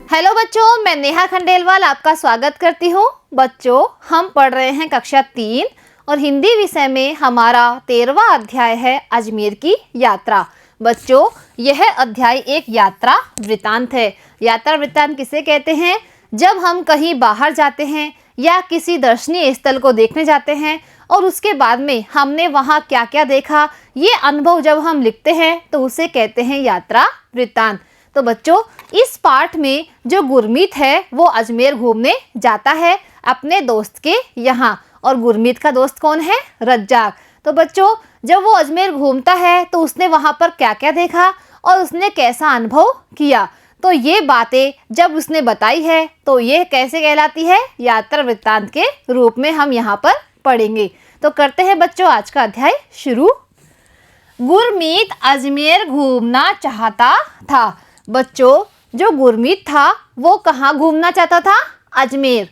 Hello बच्चों, मैं नेहा खंडेलवाल आपका स्वागत करती हूँ। बच्चों, हम पढ़ रहे हैं कक्षा 3 और हिंदी विषय में हमारा 13वां अध्याय है अजमेर की यात्रा। बच्चों, यह अध्याय एक यात्रा वृत्तांत है। यात्रा वृत्तांत किसे कहते हैं? जब हम कहीं बाहर जाते हैं या किसी दर्शनीय स्थल को देखने जाते हैं और उसके बाद में हमने वहाँ क्या क्या देखा, ये अनुभव जब हम लिखते हैं तो उसे कहते हैं यात्रा वृत्तांत। तो बच्चों, इस पाठ में जो गुरमीत है वो अजमेर घूमने जाता है अपने दोस्त के यहाँ। और गुरमीत का दोस्त कौन है? रज्जाक। तो बच्चों, जब वो अजमेर घूमता है तो उसने वहाँ पर क्या क्या देखा और उसने कैसा अनुभव किया, तो ये बातें जब उसने बताई है तो ये कैसे कहलाती है? यात्रा वृत्तांत के रूप में हम यहाँ पर पढ़ेंगे। तो करते हैं बच्चों आज का अध्याय शुरू। गुरमीत अजमेर घूमना चाहता था। बच्चों, जो गुरमीत था वो कहाँ घूमना चाहता था? अजमेर।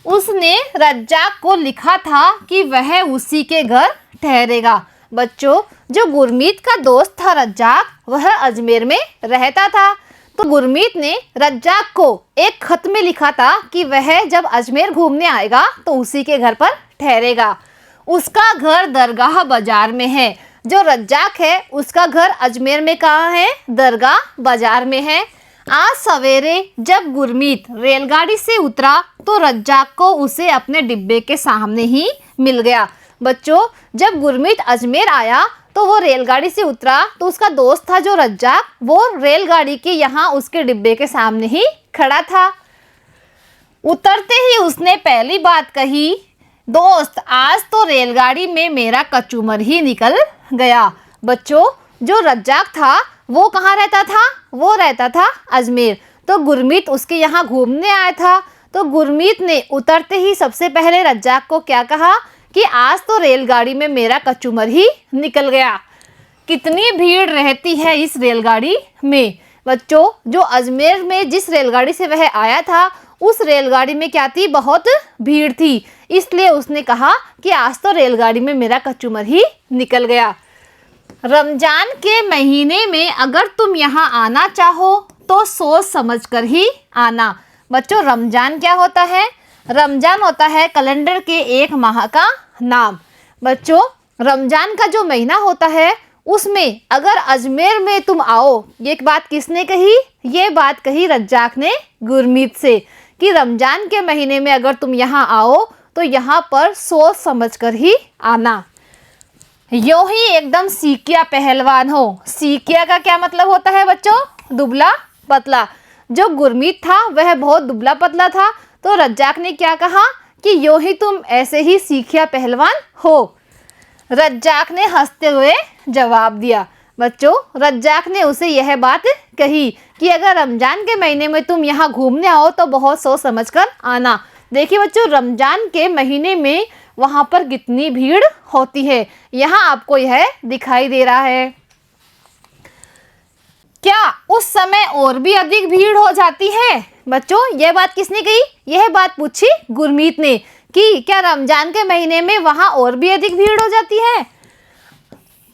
उसने रज्जाक को लिखा था कि वह उसी के घर ठहरेगा। बच्चों, जो गुरमीत का दोस्त था रज्जाक, वह अजमेर में रहता था। तो गुरमीत ने रज्जाक को एक खत में लिखा था कि वह जब अजमेर घूमने आएगा तो उसी के घर पर ठहरेगा। उसका घर दरगाह बाजार में है। जो रज्जाक है उसका घर अजमेर में कहाँ है? दरगाह बाजार में है। आज सवेरे जब गुरमीत रेलगाड़ी से उतरा तो रज्जाक को उसे अपने डिब्बे के सामने ही मिल गया। बच्चों, जब गुरमीत अजमेर आया तो वो रेलगाड़ी से उतरा तो उसका दोस्त था जो रज्जाक, वो रेलगाड़ी के यहाँ उसके डिब्बे के सामने ही खड़ा था। उतरते ही उसने पहली बात कही, दोस्त, आज तो रेलगाड़ी में मेरा कचूमर ही निकल गया। बच्चों, जो रज्जाक था वो कहाँ रहता था? वो रहता था अजमेर। तो गुरमीत उसके यहाँ घूमने आया था। तो गुरमीत ने उतरते ही सबसे पहले रज्जाक को क्या कहा कि आज तो रेलगाड़ी में मेरा कचूमर ही निकल गया। कितनी भीड़ रहती है इस रेलगाड़ी में। बच्चों, जो अजमेर में जिस रेलगाड़ी से वह आया था उस रेलगाड़ी में क्या थी? बहुत भीड़ थी। इसलिए उसने कहा कि आज तो रेलगाड़ी में मेरा कचूमर ही निकल गया। रमजान के महीने में अगर तुम यहाँ आना चाहो तो सोच समझकर ही आना। बच्चों, रमजान क्या होता है? रमजान होता है कैलेंडर के एक माह का नाम। बच्चों, रमजान का जो महीना होता है उसमें अगर अजमेर में तुम आओ, ये बात किसने कही? ये बात कही रज्जाक ने गुरमीत से कि रमजान के महीने में अगर तुम यहाँ आओ तो यहाँ पर सोच समझकर ही आना। यूं ही एकदम सीकिया पहलवान हो। सीकिया का क्या मतलब होता है बच्चों? दुबला पतला। जो गुरमीत था वह बहुत दुबला पतला था। तो रज्जाक ने क्या कहा कि यूं ही तुम ऐसे ही सीकिया पहलवान हो। रज्जाक ने हंसते हुए जवाब दिया। बच्चों, रज्जाक ने उसे यह बात कही कि अगर रमजान के महीने में तुम यहाँ घूमने आओ तो बहुत सोच समझकर आना। देखिए बच्चों, रमजान के महीने में वहाँ पर कितनी भीड़ होती है। यहाँ आपको यह दिखाई दे रहा है। क्या उस समय और भी अधिक भीड़ हो जाती है? बच्चों, यह बात किसने कही? यह बात पूछी गुरमीत ने कि क्या रमजान के महीने में वहाँ और भी अधिक भीड़ हो जाती है?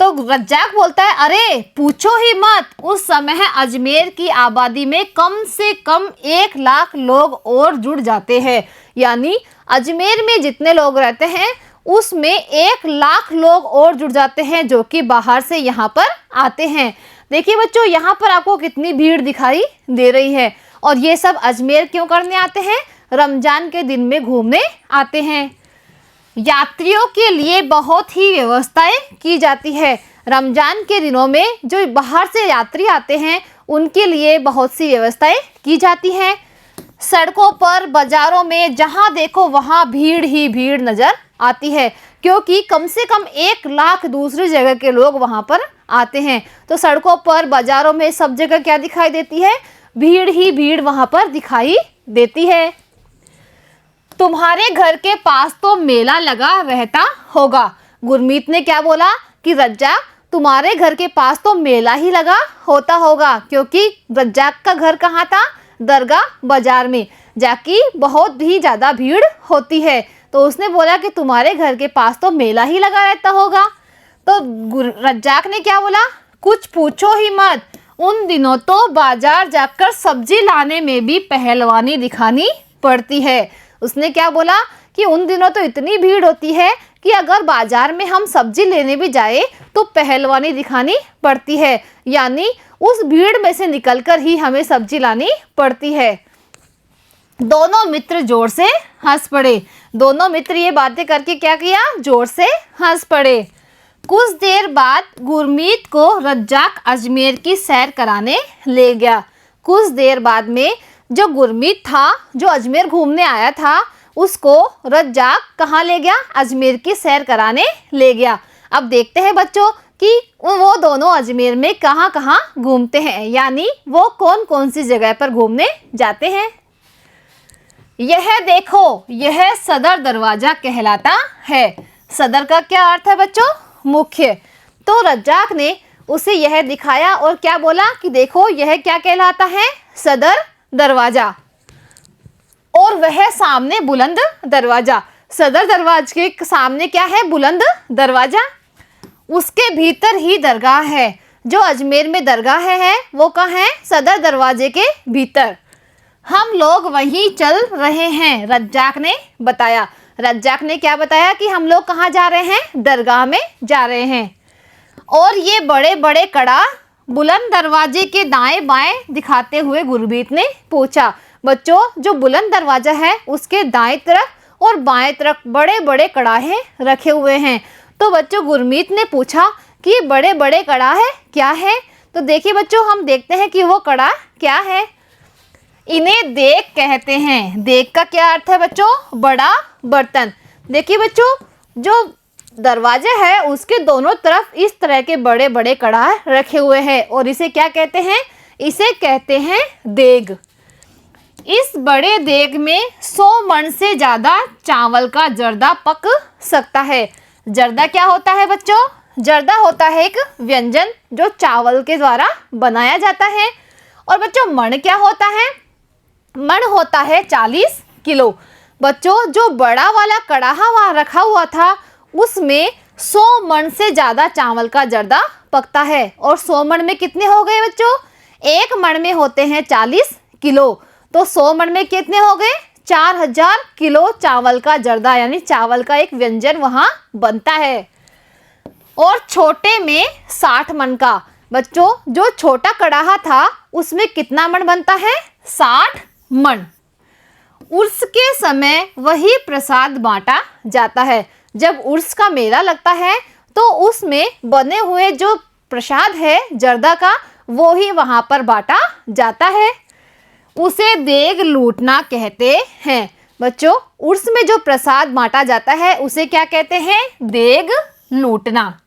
तो रज्जाक बोलता है, अरे पूछो ही मत, उस समय अजमेर की आबादी में कम से कम 1 लाख लोग और जुड़ जाते हैं। यानी अजमेर में जितने लोग रहते हैं उसमें 1 लाख लोग और जुड़ जाते हैं जो कि बाहर से यहाँ पर आते हैं। देखिए बच्चों, यहाँ पर आपको कितनी भीड़ दिखाई दे रही है। और ये सब अजमेर क्यों करने आते हैं? रमजान के दिन में घूमने आते हैं। यात्रियों के लिए बहुत ही व्यवस्थाएं की जाती है। रमजान के दिनों में जो बाहर से यात्री आते हैं उनके लिए बहुत सी व्यवस्थाएं की जाती हैं। सड़कों पर, बाजारों में जहां देखो वहां भीड़ ही भीड़ नजर आती है, क्योंकि कम से कम 1 लाख दूसरी जगह के लोग वहां पर आते हैं। तो सड़कों पर, बाजारों में सब जगह क्या दिखाई देती है? भीड़ ही भीड़ वहां पर दिखाई देती है। तुम्हारे घर के पास तो मेला लगा रहता होगा। गुरमीत ने क्या बोला कि रज्जाक, तुम्हारे घर के पास तो मेला ही लगा होता होगा, क्योंकि रज्जाक का घर कहाँ था? दरगाह बाजार में, जाकि बहुत ही ज़्यादा भीड़ होती है। तो उसने बोला कि तुम्हारे घर के पास तो मेला ही लगा रहता होगा। तो रज्जाक ने क्या बोला? कुछ पूछो ही मत, उन दिनों तो बाजार जाकर सब्जी लाने में भी पहलवानी दिखानी पड़ती है। उसने क्या बोला कि उन दिनों तो इतनी भीड़ होती है कि अगर बाजार में हम सब्जी लेने भी जाए तो पहलवानी दिखानी पड़ती है, यानी उस भीड़ में से निकलकर ही हमें सब्जी लानी पड़ती है। दोनों मित्र जोर से हंस पड़े। दोनों मित्र ये बातें करके क्या किया, जोर से हंस पड़े। कुछ देर बाद गुरमीत को रज्जाक अजमेर की सैर कराने ले गया। कुछ देर बाद में जो गुरमीत था, जो अजमेर घूमने आया था, उसको रज्जाक कहाँ ले गया, अजमेर की सैर कराने ले गया। अब देखते हैं बच्चों कि वो दोनों अजमेर में कहाँ कहाँ घूमते हैं, यानी वो कौन कौन सी जगह पर घूमने जाते हैं। यह देखो, यह सदर दरवाजा कहलाता है। सदर का क्या अर्थ है बच्चों, मुख्य। तो रज्जाक ने उसे यह दिखाया और क्या बोला कि देखो यह क्या कहलाता है, सदर दरवाजा। और वह सामने बुलंद दरवाजा, सदर दरवाजे के सामने क्या है, बुलंद दरवाजा। उसके भीतर ही दरगाह है। जो अजमेर में दरगाह है वो कहाँ है, सदर दरवाजे के भीतर। हम लोग वहीं चल रहे हैं, रज्जाक ने बताया। रज्जाक ने क्या बताया कि हम लोग कहाँ जा रहे हैं, दरगाह में जा रहे हैं। और ये बड़े बड़े कड़ा बुलंद दरवाजे के दाएं बाएं दिखाते हुए गुरमीत ने पूछा। बच्चों, जो बुलंद दरवाजा है उसके दाएं तरफ और बाएं तरफ बड़े बड़े कड़ाहे रखे हुए हैं। तो बच्चों गुरमीत ने पूछा कि ये बड़े बड़े कड़ाहे क्या है। तो देखिए बच्चों, हम देखते हैं कि वो कड़ा क्या है। इन्हें देग कहते हैं। देग का क्या अर्थ है बच्चों, बड़ा बर्तन। देखिए बच्चों, जो दरवाजे है उसके दोनों तरफ इस तरह के बड़े बड़े कड़ाह रखे हुए हैं और इसे क्या कहते हैं, इसे कहते हैं देग। इस बड़े देग में 100 मन से ज़्यादा चावल का जर्दा पक सकता है। जर्दा क्या होता है बच्चों, जर्दा होता है एक व्यंजन जो चावल के द्वारा बनाया जाता है। और बच्चों मण क्या होता है, मण होता है 40 किलो। बच्चों जो बड़ा वाला कड़ाहा वहाँ रखा हुआ था उसमें 100 मण से ज़्यादा चावल का जर्दा पकता है। और 100 मण में कितने हो गए बच्चों, एक मण में होते हैं 40 किलो, तो 100 मण में कितने हो गए, 4000 किलो चावल का जर्दा, यानी चावल का एक व्यंजन वहाँ बनता है। और छोटे में 60 मण का। बच्चों जो छोटा कड़ाहा था उसमें कितना मण बनता है, 60 मण। उर्स के समय वही प्रसाद बांटा जाता है। जब उर्स का मेला लगता है तो उसमें बने हुए जो प्रसाद है जर्दा का, वो ही वहाँ पर बांटा जाता है। उसे देग लूटना कहते हैं। बच्चों उर्स में जो प्रसाद बांटा जाता है उसे क्या कहते हैं, देग लूटना।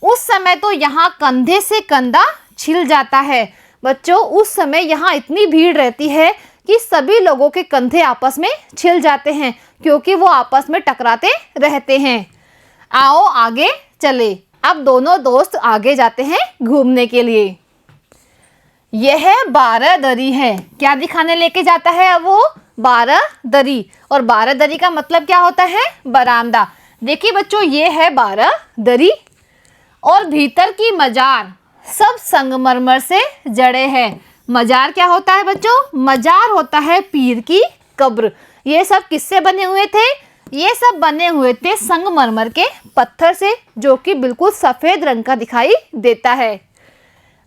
उस समय तो यहाँ कंधे से कंधा छिल जाता है। बच्चों उस समय यहाँ इतनी भीड़ रहती है कि सभी लोगों के कंधे आपस में छिल जाते हैं, क्योंकि वो आपस में टकराते रहते हैं। आओ आगे चले। अब दोनों दोस्त आगे जाते हैं घूमने के लिए। यह 12 दरी है। क्या दिखाने लेके जाता है अब वो, 12 दरी। और 12 दरी का मतलब क्या होता है, बरामदा। देखिए बच्चों ये है 12 दरी। और भीतर की मजार सब संगमरमर से जड़े हैं। मजार क्या होता है बच्चों, मजार होता है पीर की कब्र। ये सब किससे बने हुए थे, ये सब बने हुए थे संगमरमर के पत्थर से, जो कि बिल्कुल सफ़ेद रंग का दिखाई देता है।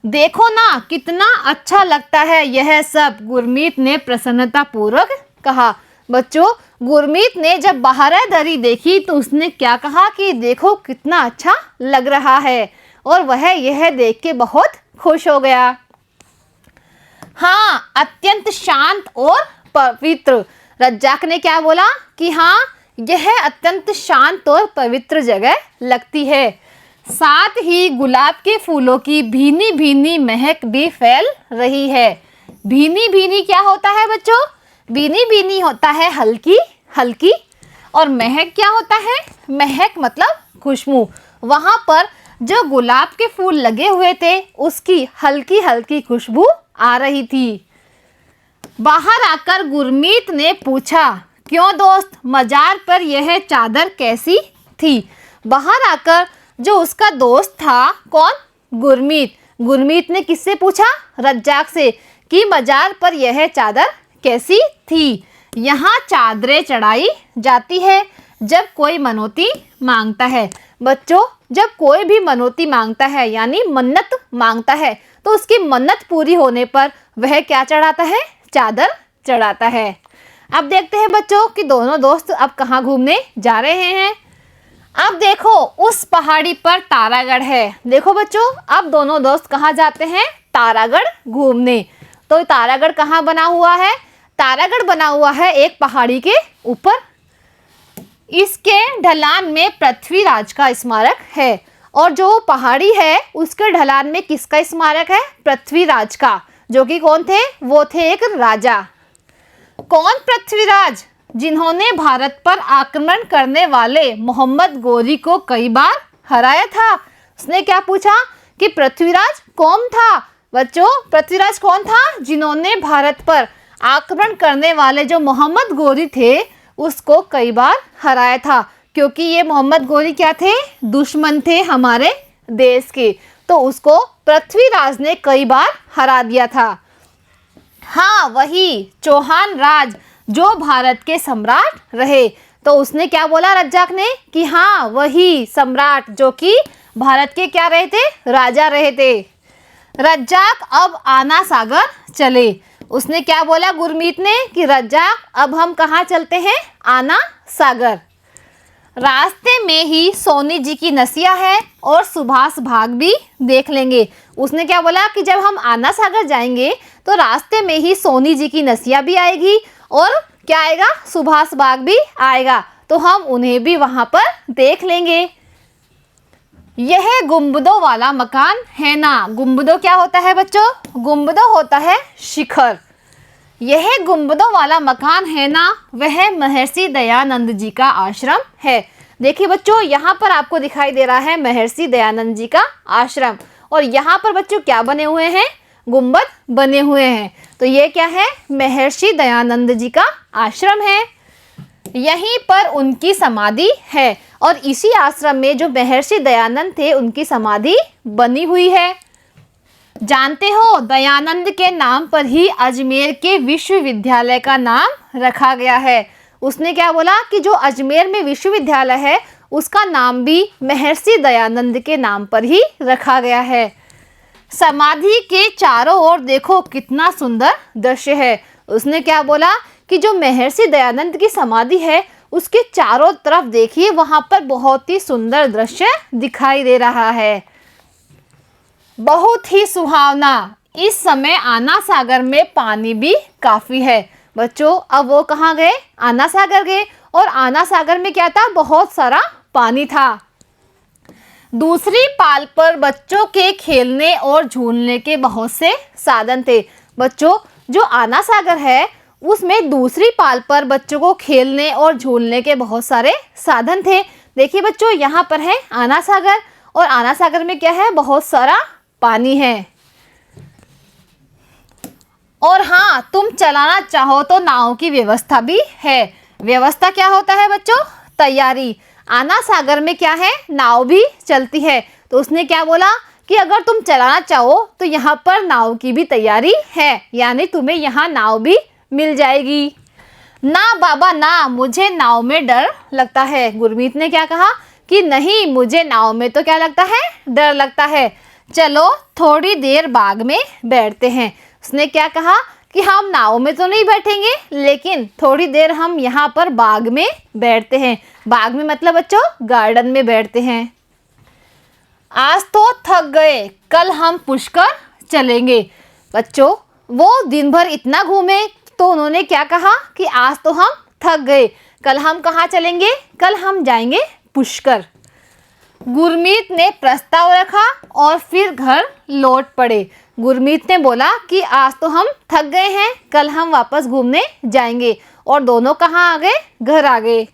देखो ना कितना अच्छा लगता है यह सब, गुरमीत ने प्रसन्नता पूर्वक कहा। बच्चों गुरमीत ने जब 12 दरी देखी तो उसने क्या कहा कि देखो कितना अच्छा लग रहा है, और वह यह देख के बहुत खुश हो गया। हाँ अत्यंत शांत और पवित्र। रज्जाक ने क्या बोला कि हाँ यह अत्यंत शांत और पवित्र जगह लगती है। साथ ही गुलाब के फूलों की भीनी भीनी महक भी फैल रही है। भीनी भीनी क्या होता है बच्चों, भीनी भीनी होता है हल्की हल्की, और महक क्या होता है, महक मतलब खुशबू। वहाँ पर जो गुलाब के फूल लगे हुए थे उसकी हल्की हल्की खुशबू आ रही थी। बाहर आकर गुरमीत ने पूछा, क्यों दोस्त मजार पर यह चादर कैसी थी। बाहर आकर जो उसका दोस्त था, कौन, गुरमीत, गुरमीत ने किससे पूछा? रज्जाक से कि मजार पर यह चादर कैसी थी? यहाँ चादरें चढ़ाई जाती है जब कोई मनौती मांगता है। बच्चों, जब कोई भी मनौती मांगता है यानी मन्नत मांगता है तो उसकी मन्नत पूरी होने पर वह क्या चढ़ाता है? चादर चढ़ाता है। अब देखते हैं बच्चों कि दोनों दोस्त अब कहाँ घूमने जा रहे हैं। अब देखो उस पहाड़ी पर तारागढ़ है। देखो बच्चों, अब दोनों दोस्त कहाँ जाते हैं? तारागढ़ घूमने। तो तारागढ़ कहाँ बना हुआ है? तारागढ़ बना हुआ है एक पहाड़ी के ऊपर। इसके ढलान में पृथ्वीराज का स्मारक है और जो पहाड़ी है उसके ढलान में किसका स्मारक है? पृथ्वीराज का, जो कि कौन थे? वो थे एक राजा। कौन पृथ्वीराज? जिन्होंने भारत पर आक्रमण करने वाले मोहम्मद गोरी को कई बार हराया था। उसने क्या पूछा कि पृथ्वीराज कौन था? बच्चों, पृथ्वीराज कौन था? जिन्होंने भारत पर आक्रमण करने वाले जो मोहम्मद गोरी थे उसको कई बार हराया था, क्योंकि ये मोहम्मद गोरी क्या थे? दुश्मन थे हमारे देश के, तो उसको पृथ्वीराज ने कई बार हरा दिया था। हाँ, वही चौहान राज जो भारत के सम्राट रहे। तो उसने क्या बोला रज्जाक ने कि हाँ, वही सम्राट जो कि भारत के क्या रहे थे? राजा रहे थे। रज्जाक अब आना सागर चले। उसने क्या बोला गुरमीत ने कि रज्जाक अब हम कहाँ चलते हैं? आना सागर। रास्ते में ही सोनी जी की नसिया है और सुभाष बाग भी देख लेंगे। उसने क्या बोला कि जब हम आना सागर जाएंगे तो रास्ते में ही सोनी जी की नसिया भी आएगी और क्या आएगा? सुभाष बाग भी आएगा, तो हम उन्हें भी वहाँ पर देख लेंगे। यह गुंबदों वाला मकान है ना। गुंबदों क्या होता है बच्चों? गुंबदों होता है शिखर। यह गुंबदों वाला मकान है ना, वह महर्षि दयानंद जी का आश्रम है। देखिए बच्चों, यहाँ पर आपको दिखाई दे रहा है महर्षि दयानंद जी का आश्रम, और यहाँ पर बच्चों क्या बने हुए हैं? गुंबद बने हुए हैं। तो ये क्या है? महर्षि दयानंद जी का आश्रम है। यहीं पर उनकी समाधि है और इसी आश्रम में जो महर्षि दयानंद थे उनकी समाधि बनी हुई है। जानते हो, दयानंद के नाम पर ही अजमेर के विश्वविद्यालय का नाम रखा गया है। उसने क्या बोला कि जो अजमेर में विश्वविद्यालय है उसका नाम भी महर्षि दयानंद के नाम पर ही रखा गया है। समाधि के चारों ओर देखो कितना सुंदर दृश्य है। उसने क्या बोला कि जो महर्षि दयानंद की समाधि है उसके चारों तरफ देखिए, वहाँ पर बहुत ही सुंदर दृश्य दिखाई दे रहा है, बहुत ही सुहावना। इस समय आना सागर में पानी भी काफ़ी है। बच्चों, अब वो कहाँ गए? आना सागर गए, और आना सागर में क्या था? बहुत सारा पानी था। दूसरी पाल पर बच्चों के खेलने और झूलने के बहुत से साधन थे। बच्चों, जो आना सागर है उसमें दूसरी पाल पर बच्चों को खेलने और झूलने के बहुत सारे साधन थे। देखिए बच्चों, यहाँ पर है आना सागर, और आना सागर में क्या है? बहुत सारा पानी है। और हाँ, तुम चलाना चाहो तो नाव की व्यवस्था भी है। व्यवस्था क्या होता है बच्चों? तैयारी। आना सागर में क्या है? नाव भी चलती है। तो उसने क्या बोला कि अगर तुम चलाना चाहो तो यहाँ पर नाव की भी तैयारी है, यानी तुम्हें यहाँ नाव भी मिल जाएगी। ना बाबा ना, मुझे नाव में डर लगता है। गुरमीत ने क्या कहा कि नहीं, मुझे नाव में तो क्या लगता है? डर लगता है। चलो थोड़ी देर बाग में बैठते हैं। उसने क्या कहा कि हम नाव में तो नहीं बैठेंगे, लेकिन थोड़ी देर हम यहाँ पर बाग में बैठते हैं। बाग में मतलब बच्चों गार्डन में बैठते हैं। आज तो थक गए, कल हम पुष्कर चलेंगे। बच्चों, वो दिन भर इतना घूमे तो उन्होंने क्या कहा कि आज तो हम थक गए, कल हम कहाँ चलेंगे? कल हम जाएंगे पुष्कर। गुरमीत ने प्रस्ताव रखा और फिर घर लौट पड़े। गुरमीत ने बोला कि आज तो हम थक गए हैं, कल हम वापस घूमने जाएंगे, और दोनों कहाँ आ गए? घर आ गए।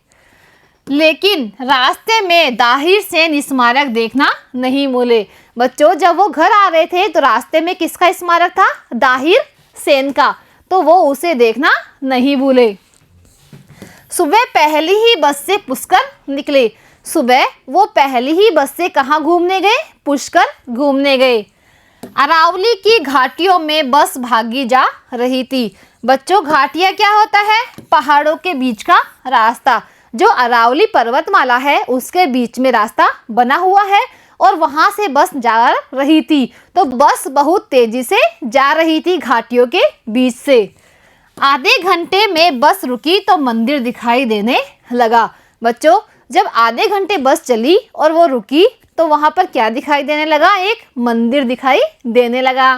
लेकिन रास्ते में दाहिर सेन स्मारक देखना नहीं भूले। बच्चों, जब वो घर आ रहे थे तो रास्ते में किसका स्मारक था? दाहिर सेन का, तो वो उसे देखना नहीं भूले। सुबह पहली ही बस से पुष्कर निकले। सुबह वो पहली ही बस से कहाँ घूमने गए? पुष्कर घूमने गए। अरावली की घाटियों में बस भागी जा रही थी। बच्चों, घाटियां क्या होता है? पहाड़ों के बीच का रास्ता। जो अरावली पर्वतमाला है उसके बीच में रास्ता बना हुआ है और वहां से बस जा रही थी। तो बस बहुत तेजी से जा रही थी घाटियों के बीच से। आधे घंटे में बस रुकी तो मंदिर दिखाई देने लगा। बच्चों, जब आधे घंटे बस चली और वो रुकी तो वहां पर क्या दिखाई देने लगा? एक मंदिर दिखाई देने लगा।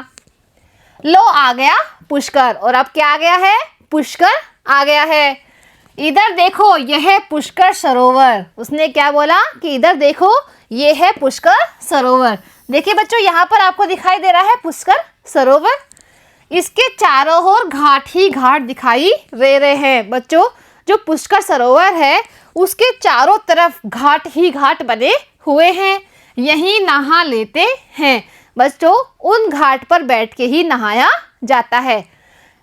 लो आ गया पुष्कर। और अब क्या आ गया है? पुष्कर आ गया है। इधर देखो, यह है पुष्कर सरोवर। उसने क्या बोला कि इधर देखो, ये है पुष्कर सरोवर। देखिए बच्चों, यहाँ पर आपको दिखाई दे रहा है पुष्कर सरोवर। इसके चारों ओर घाट ही घाट दिखाई दे रहे हैं। बच्चों, जो पुष्कर सरोवर है उसके चारों तरफ घाट ही घाट बने हुए हैं। यहीं नहा लेते हैं। बच्चों, उन घाट पर बैठ के ही नहाया जाता है।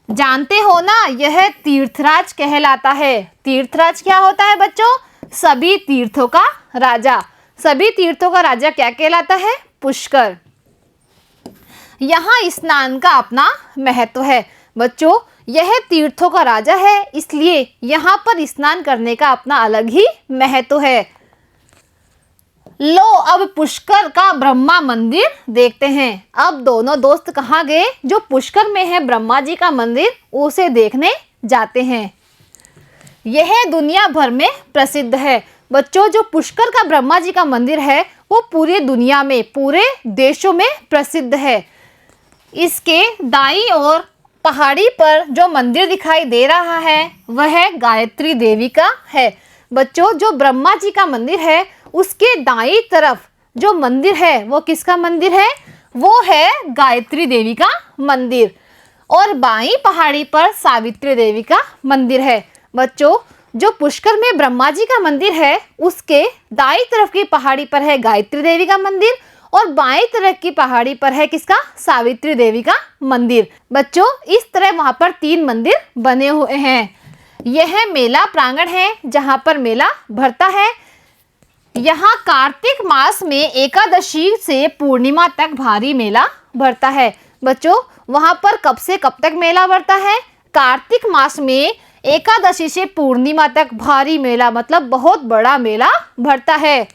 जानते हो ना, यह तीर्थराज कहलाता है। तीर्थराज क्या होता है बच्चों? सभी तीर्थों का राजा। सभी तीर्थों का राजा क्या कहलाता है? पुष्कर। यहाँ स्नान का अपना महत्व है। बच्चों, यह तीर्थों का राजा है, इसलिए यहाँ पर स्नान करने का अपना अलग ही महत्व है। लो अब पुष्कर का ब्रह्मा मंदिर देखते हैं। अब दोनों दोस्त कहाँ गए? जो पुष्कर में है ब्रह्मा जी का मंदिर, उसे देखने जाते हैं। यह दुनिया भर में प्रसिद्ध है। बच्चों, जो पुष्कर का ब्रह्मा जी का मंदिर है वो पूरी दुनिया में, पूरे देशों में प्रसिद्ध है। इसके दाईं ओर पहाड़ी पर जो मंदिर दिखाई दे रहा है वह गायत्री देवी का है। बच्चों, जो ब्रह्मा जी का मंदिर है उसके दाईं तरफ जो मंदिर है वो किसका मंदिर है? वो है गायत्री देवी का मंदिर। और बाईं पहाड़ी पर सावित्री देवी का मंदिर है। बच्चों, जो पुष्कर में ब्रह्मा जी का मंदिर है उसके दाईं तरफ की पहाड़ी पर है गायत्री देवी का मंदिर और बाईं तरफ की पहाड़ी पर है किसका? सावित्री देवी का मंदिर। बच्चों, इस तरह वहां पर 3 मंदिर बने हुए हैं। यह मेला प्रांगण है जहां पर मेला भरता है। यहाँ कार्तिक मास में एकादशी से पूर्णिमा तक भारी मेला भरता है। बच्चों, वहाँ पर कब से कब तक मेला भरता है? कार्तिक मास में एकादशी से पूर्णिमा तक भारी मेला, मतलब बहुत बड़ा मेला भरता है।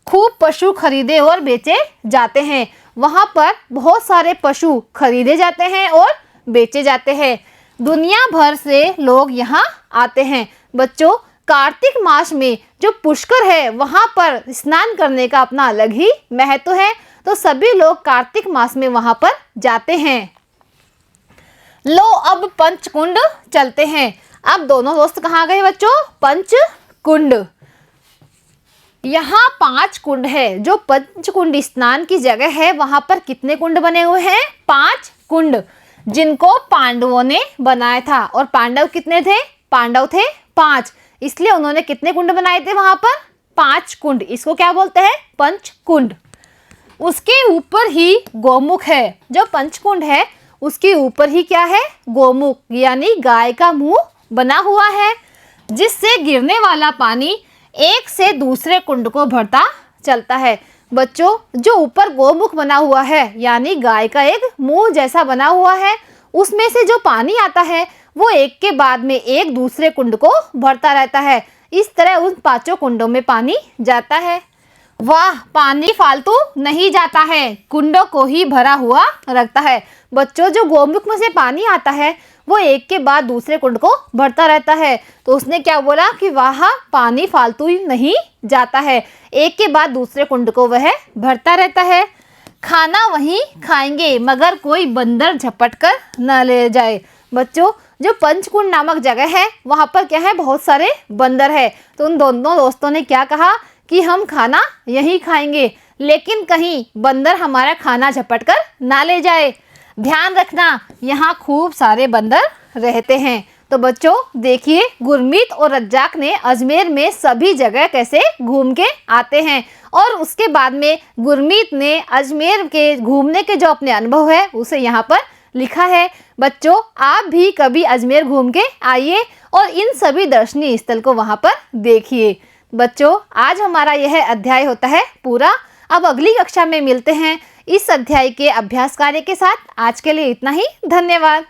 खूब पशु खरीदे और बेचे जाते हैं। वहाँ पर बहुत सारे पशु खरीदे जाते हैं और बेचे जाते हैं। दुनिया भर से लोग यहाँ आते हैं। बच्चों, कार्तिक मास में जो पुष्कर है वहाँ पर स्नान करने का अपना अलग ही महत्व है। तो सभी लोग कार्तिक मास में वहाँ पर जाते हैं। लो अब पंचकुंड चलते हैं। अब दोनों दोस्त कहाँ गए बच्चों? पंचकुंड। यहाँ 5 कुंड है। जो पंचकुंड स्नान की जगह है वहाँ पर कितने कुंड बने हुए हैं? 5 कुंड, जिनको पांडवों ने बनाया था। और पांडव कितने थे? पांडव थे 5, इसलिए उन्होंने कितने कुंड बनाए थे वहां पर? 5 कुंड। इसको क्या बोलते हैं? पंचकुंड। उसके ऊपर ही गौमुख है। जो पंचकुंड है उसके ऊपर ही क्या है? गौमुख, यानी गाय का मुंह बना हुआ है, जिससे गिरने वाला पानी एक से दूसरे कुंड को भरता चलता है। बच्चों, जो ऊपर गौमुख बना हुआ है यानी गाय का एक मुंह जैसा बना हुआ है, उसमें से जो पानी आता है वो एक के बाद में एक दूसरे कुंड को भरता रहता है। इस तरह उन 5 कुंडों में पानी जाता है। वाह, पानी फालतू नहीं जाता है, कुंडों को ही भरा हुआ रखता है। बच्चों, जो गौमुख में से पानी आता है वो एक के बाद दूसरे कुंड को भरता रहता है। तो उसने क्या बोला कि वाह, पानी फालतू नहीं जाता है, एक के बाद दूसरे कुंड को वह भरता रहता है। खाना वहीं खाएंगे मगर कोई बंदर झपट कर न ले जाए। बच्चों, जो पंचकुंड नामक जगह है वहाँ पर क्या है? बहुत सारे बंदर है। तो उन दोनों दोस्तों ने क्या कहा कि हम खाना यहीं खाएंगे, लेकिन कहीं बंदर हमारा खाना झपट कर ना ले जाए। ध्यान रखना, यहाँ खूब सारे बंदर रहते हैं। तो बच्चों देखिए, गुरमीत और रज्जाक ने अजमेर में सभी जगह कैसे घूम के आते हैं और उसके बाद में गुरमीत ने अजमेर के घूमने के जो अपने अनुभव है उसे यहाँ पर लिखा है। बच्चों, आप भी कभी अजमेर घूम के आइए और इन सभी दर्शनीय स्थल को वहाँ पर देखिए। बच्चों, आज हमारा यह अध्याय होता है पूरा। अब अगली कक्षा में मिलते हैं। इस अध्याय के अभ्यास कार्य के साथ आज के लिए इतना ही। धन्यवाद।